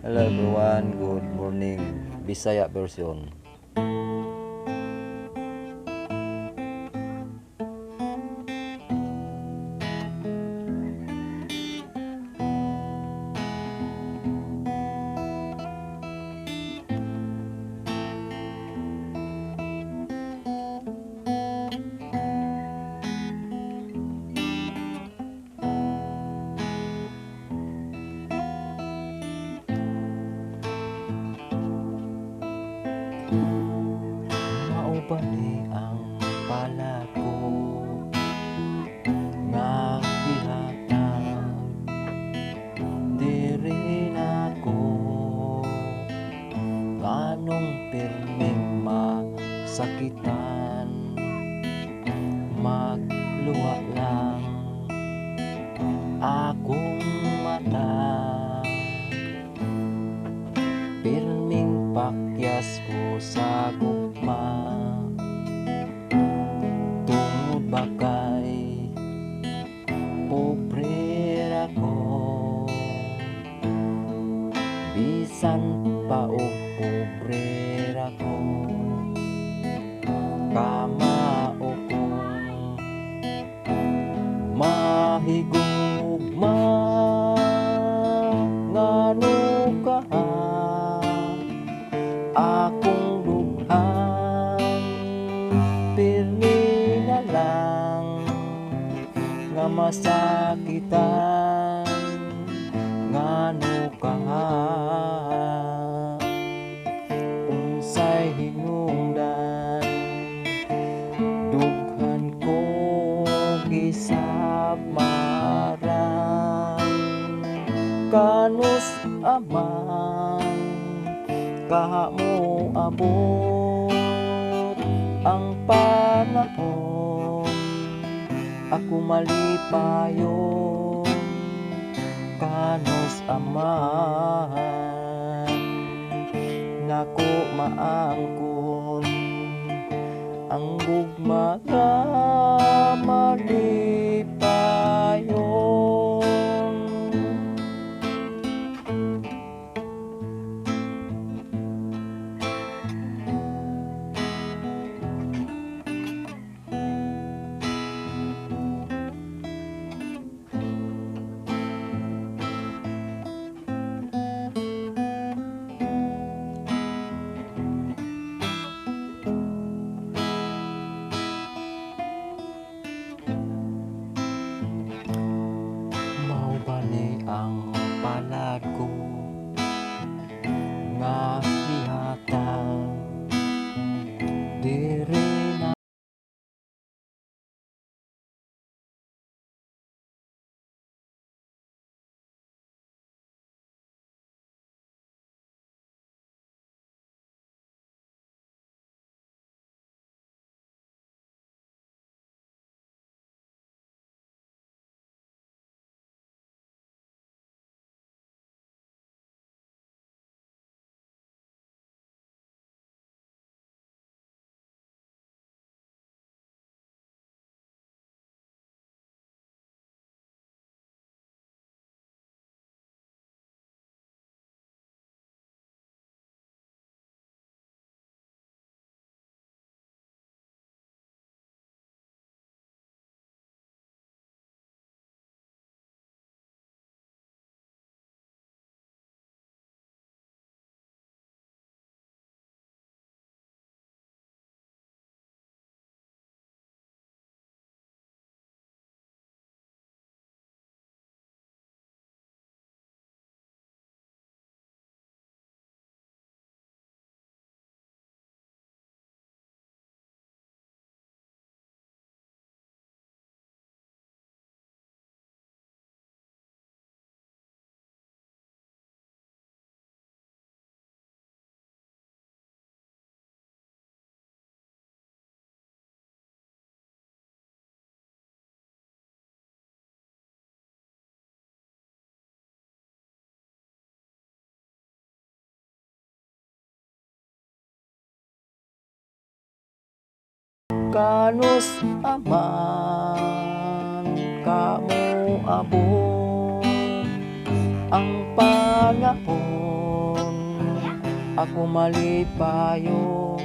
Hello everyone, good morning. Bisaya version. Mao ba ni ang pala ko nga gihatag diri nako nganong pirming masakitan magluwa lang akong mata pirming pakyas ko sa gugma tungod ba kay pobre ako bisan pa og pobre ako kamao kong mahigugma ngano ka akong dughan pirmi na lang nga masakitan ngano ka unsay hinungdan dughan ko gisamaran kanus aman kaha mo abot ang panahon ako malipayon kanus aman nako maangkon ang gugma nga malipayon. Mao ba ni ang palad ko nga gihatag diri na kanus aman kamo abot ang panahon ako malipayon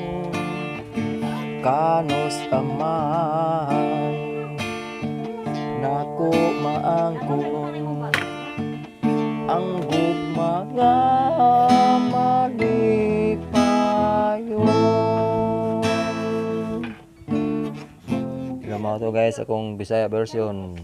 kanos aman nako maangkon ang gugma nga malipayon. Tignan mo to guys, akong Bisaya version.